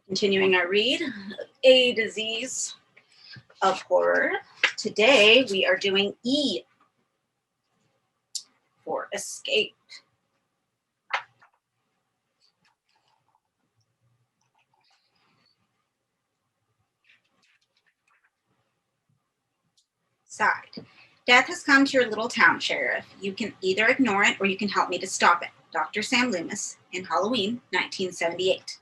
Continuing our read, A to Z's of horror. Today we are doing E for escape. Side. Death has come to your little town, Sheriff. You can either ignore it or you can help me to stop it. Dr. Sam Loomis in Halloween, 1978.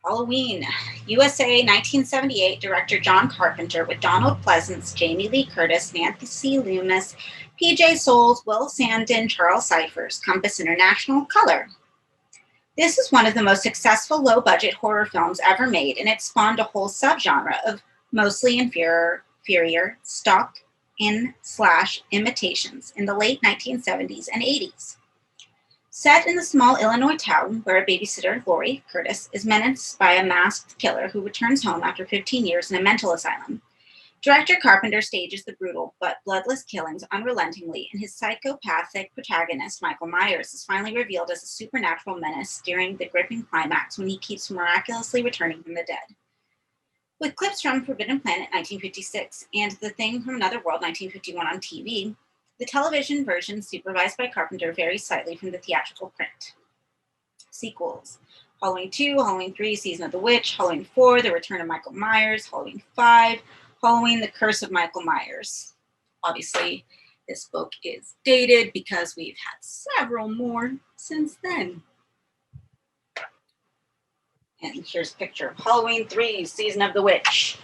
Halloween, USA, 1978, director John Carpenter with Donald Pleasance, Jamie Lee Curtis, Nancy Loomis, P.J. Souls, Will Sandin, Charles Cyphers, Compass International, Color. This is one of the most successful low-budget horror films ever made, and it spawned a whole subgenre of mostly inferior stalk-in/imitations in the late 1970s and 80s. Set in the small Illinois town where a babysitter, Lori Curtis, is menaced by a masked killer who returns home after 15 years in a mental asylum, director Carpenter stages the brutal but bloodless killings unrelentingly, and his psychopathic protagonist, Michael Myers, is finally revealed as a supernatural menace during the gripping climax when he keeps miraculously returning from the dead. With clips from Forbidden Planet 1956 and The Thing from Another World 1951 on TV, the television version, supervised by Carpenter, varies slightly from the theatrical print. Sequels: Halloween 2, Halloween 3, Season of the Witch, Halloween 4, The Return of Michael Myers, Halloween 5, Halloween, The Curse of Michael Myers. Obviously, this book is dated because we've had several more since then. And here's a picture of Halloween 3, Season of the Witch.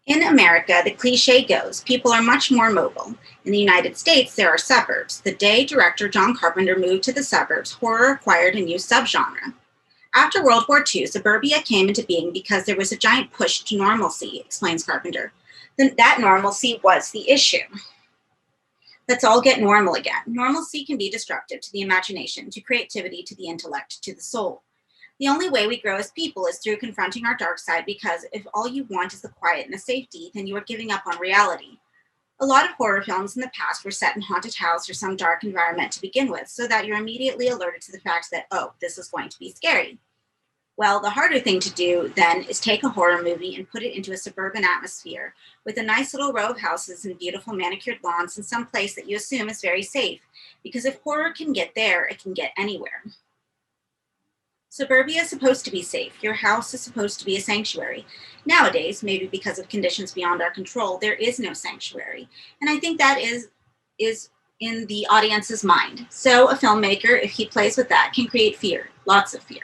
In America, the cliche goes, people are much more mobile. In the United States, there are suburbs. The day director John Carpenter moved to the suburbs, horror acquired a new subgenre. After World War II, suburbia came into being because there was a giant push to normalcy, explains Carpenter. That normalcy was the issue. Let's all get normal again. Normalcy can be destructive to the imagination, to creativity, to the intellect, to the soul. The only way we grow as people is through confronting our dark side, because if all you want is the quiet and the safety, then you are giving up on reality. A lot of horror films in the past were set in a haunted house or some dark environment to begin with, so that you're immediately alerted to the fact that, oh, this is going to be scary. Well, the harder thing to do then is take a horror movie and put it into a suburban atmosphere with a nice little row of houses and beautiful manicured lawns in some place that you assume is very safe, because if horror can get there, it can get anywhere. Suburbia is supposed to be safe. Your house is supposed to be a sanctuary. Nowadays, maybe because of conditions beyond our control, there is no sanctuary. And I think that is in the audience's mind. So a filmmaker, if he plays with that, can create fear, lots of fear.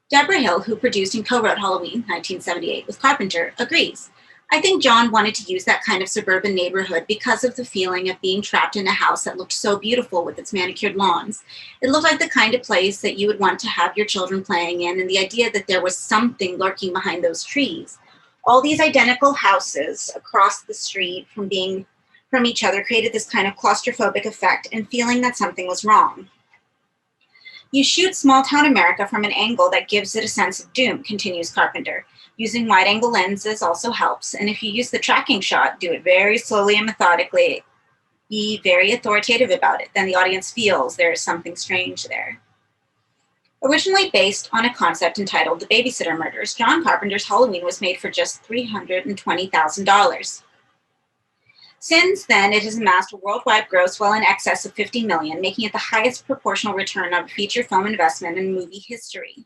Deborah Hill, who produced and co-wrote Halloween 1978 with Carpenter, agrees. I think John wanted to use that kind of suburban neighborhood because of the feeling of being trapped in a house that looked so beautiful with its manicured lawns. It looked like the kind of place that you would want to have your children playing in, and the idea that there was something lurking behind those trees. All these identical houses across the street from each other created this kind of claustrophobic effect and feeling that something was wrong. You shoot small-town America from an angle that gives it a sense of doom, continues Carpenter. Using wide-angle lenses also helps, and if you use the tracking shot, do it very slowly and methodically, be very authoritative about it, then the audience feels there is something strange there. Originally based on a concept entitled The Babysitter Murders, John Carpenter's Halloween was made for just $320,000. Since then, it has amassed a worldwide gross well in excess of $50 million, making it the highest proportional return of a feature film investment in movie history.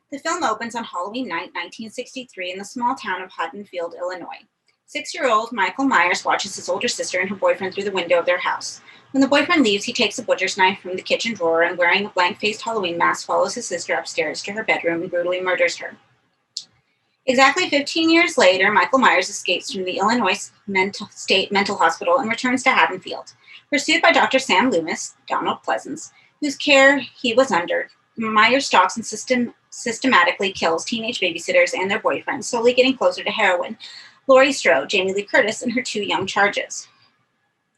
The film opens on Halloween night, 1963, in the small town of Haddonfield, Illinois. 6-year-old Michael Myers watches his older sister and her boyfriend through the window of their house. When the boyfriend leaves, he takes a butcher's knife from the kitchen drawer and, wearing a blank-faced Halloween mask, follows his sister upstairs to her bedroom and brutally murders her. Exactly 15 years later, Michael Myers escapes from the Illinois State Mental Hospital and returns to Haddonfield. Pursued by Dr. Sam Loomis, Donald Pleasance, whose care he was under, Myers stalks and systematically kills teenage babysitters and their boyfriends, slowly getting closer to heroine, Laurie Strode, Jamie Lee Curtis, and her 2 young charges.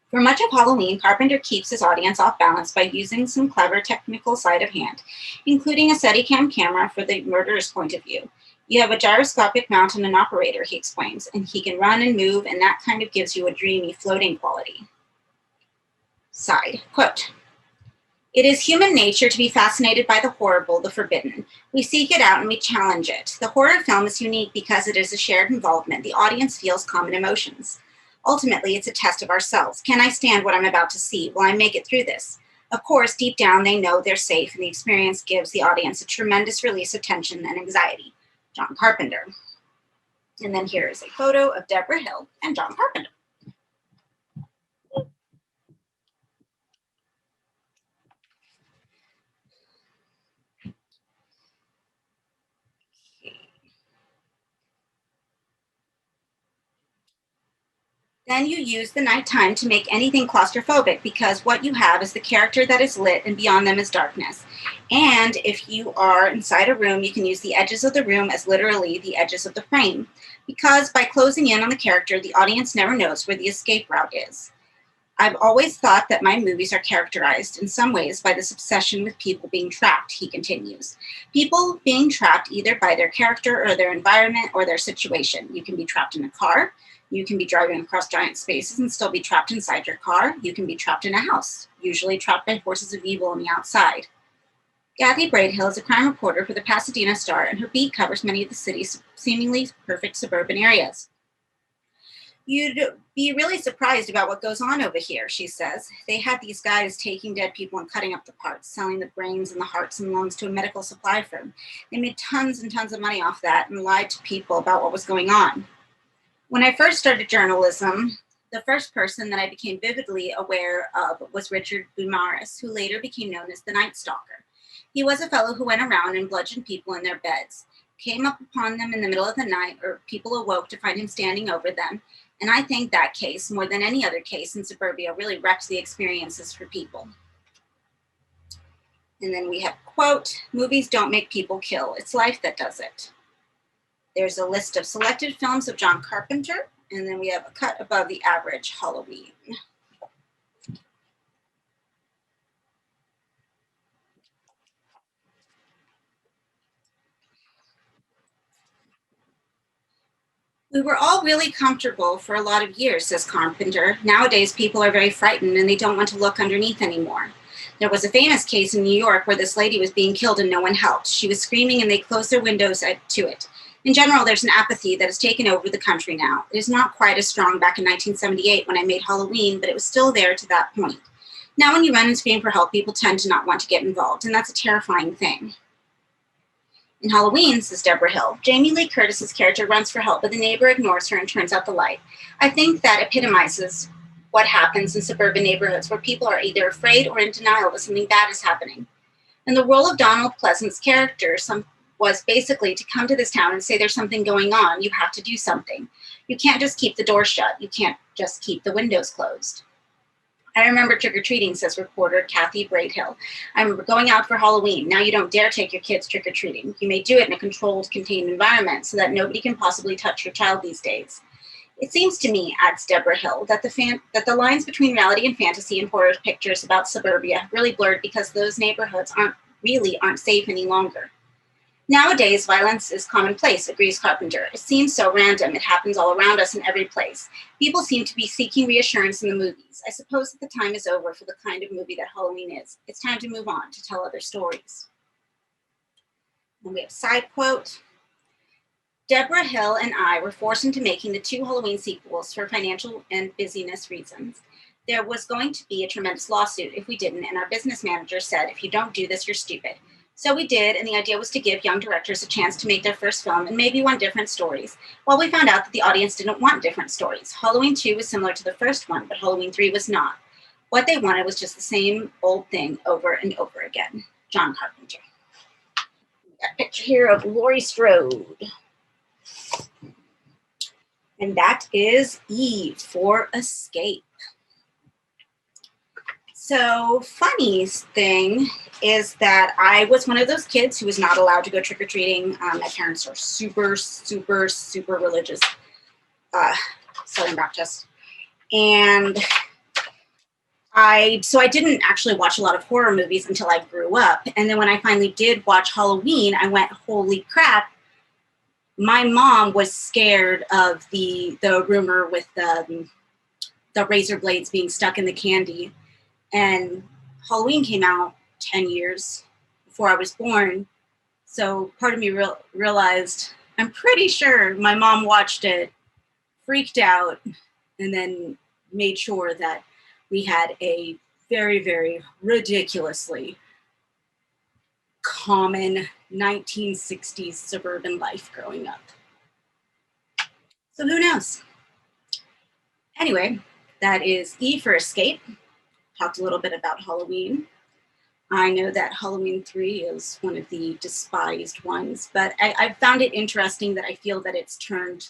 For much of Halloween, Carpenter keeps his audience off balance by using some clever technical sleight of hand, including a Steadicam camera for the murderer's point of view. You have a gyroscopic mount and an operator, he explains, and he can run and move, and that kind of gives you a dreamy, floating quality. Side quote. It is human nature to be fascinated by the horrible, the forbidden. We seek it out and we challenge it. The horror film is unique because it is a shared involvement. The audience feels common emotions. Ultimately, it's a test of ourselves. Can I stand what I'm about to see? Will I make it through this? Of course, deep down, they know they're safe, and the experience gives the audience a tremendous release of tension and anxiety. John Carpenter. And then here is a photo of Deborah Hill and John Carpenter. Then you use the nighttime to make anything claustrophobic because what you have is the character that is lit and beyond them is darkness. And if you are inside a room, you can use the edges of the room as literally the edges of the frame. Because by closing in on the character, the audience never knows where the escape route is. I've always thought that my movies are characterized in some ways by this obsession with people being trapped, he continues. People being trapped either by their character or their environment or their situation. You can be trapped in a car. You can be driving across giant spaces and still be trapped inside your car. You can be trapped in a house, usually trapped by forces of evil on the outside. Kathy Braidhill is a crime reporter for the Pasadena Star, and her beat covers many of the city's seemingly perfect suburban areas. You'd be really surprised about what goes on over here, she says. They had these guys taking dead people and cutting up the parts, selling the brains and the hearts and lungs to a medical supply firm. They made tons and tons of money off that and lied to people about what was going on. When I first started journalism, the first person that I became vividly aware of was Richard Bumaris, who later became known as the Night Stalker. He was a fellow who went around and bludgeoned people in their beds, came up upon them in the middle of the night, or people awoke to find him standing over them. And I think that case, more than any other case in suburbia, really wrecked the experiences for people. And then we have, quote, movies don't make people kill. It's life that does it. There's a list of selected films of John Carpenter, and then we have a cut above the average Halloween. We were all really comfortable for a lot of years, says Carpenter. Nowadays, people are very frightened and they don't want to look underneath anymore. There was a famous case in New York where this lady was being killed and no one helped. She was screaming and they closed their windows to it. In general, there's an apathy that has taken over the country now. It is not quite as strong back in 1978 when I made Halloween, but it was still there to that point. Now when you run and scream for help, people tend to not want to get involved, and that's a terrifying thing. In Halloween, says Deborah Hill, Jamie Lee Curtis's character runs for help, but the neighbor ignores her and turns out the light. I think that epitomizes what happens in suburban neighborhoods where people are either afraid or in denial that something bad is happening. And the role of Donald Pleasant's character was basically to come to this town and say there's something going on. You have to do something. You can't just keep the door shut. You can't just keep the windows closed. I remember trick-or-treating, says reporter Kathy Braidhill. I remember going out for Halloween. Now you don't dare take your kids trick-or-treating. You may do it in a controlled, contained environment so that nobody can possibly touch your child these days. It seems to me, adds Deborah Hill, that the lines between reality and fantasy in horror pictures about suburbia have really blurred because those neighborhoods aren't safe any longer. Nowadays, violence is commonplace, agrees Carpenter. It seems so random. It happens all around us in every place. People seem to be seeking reassurance in the movies. I suppose that the time is over for the kind of movie that Halloween is. It's time to move on, to tell other stories. And we have a side quote. Deborah Hill and I were forced into making the 2 Halloween sequels for financial and busyness reasons. There was going to be a tremendous lawsuit if we didn't, and our business manager said, if you don't do this, you're stupid. So we did, and the idea was to give young directors a chance to make their first film and maybe want different stories. Well, we found out that the audience didn't want different stories. Halloween 2 was similar to the first one, but Halloween 3 was not. What they wanted was just the same old thing over and over again. John Carpenter. Got a picture here of Laurie Strode. And that is Eve for Escape. So funniest thing is that I was one of those kids who was not allowed to go trick-or-treating. My parents are super, super, super religious, Southern Baptist. And I didn't actually watch a lot of horror movies until I grew up. And then when I finally did watch Halloween, I went, holy crap. My mom was scared of the rumor with the razor blades being stuck in the candy. And Halloween came out 10 years before I was born. So part of me realized I'm pretty sure my mom watched it, freaked out, and then made sure that we had a very, very ridiculously common 1960s suburban life growing up. So who knows? Anyway, that is E for escape. Talked a little bit about Halloween. I know that Halloween 3 is one of the despised ones, but I found it interesting that I feel that it's turned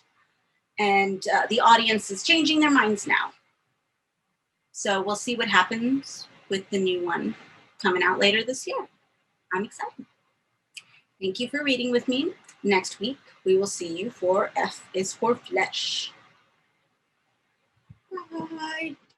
and the audience is changing their minds now. So we'll see what happens with the new one coming out later this year. I'm excited. Thank you for reading with me. Next week, we will see you for F is for Flesh. Bye.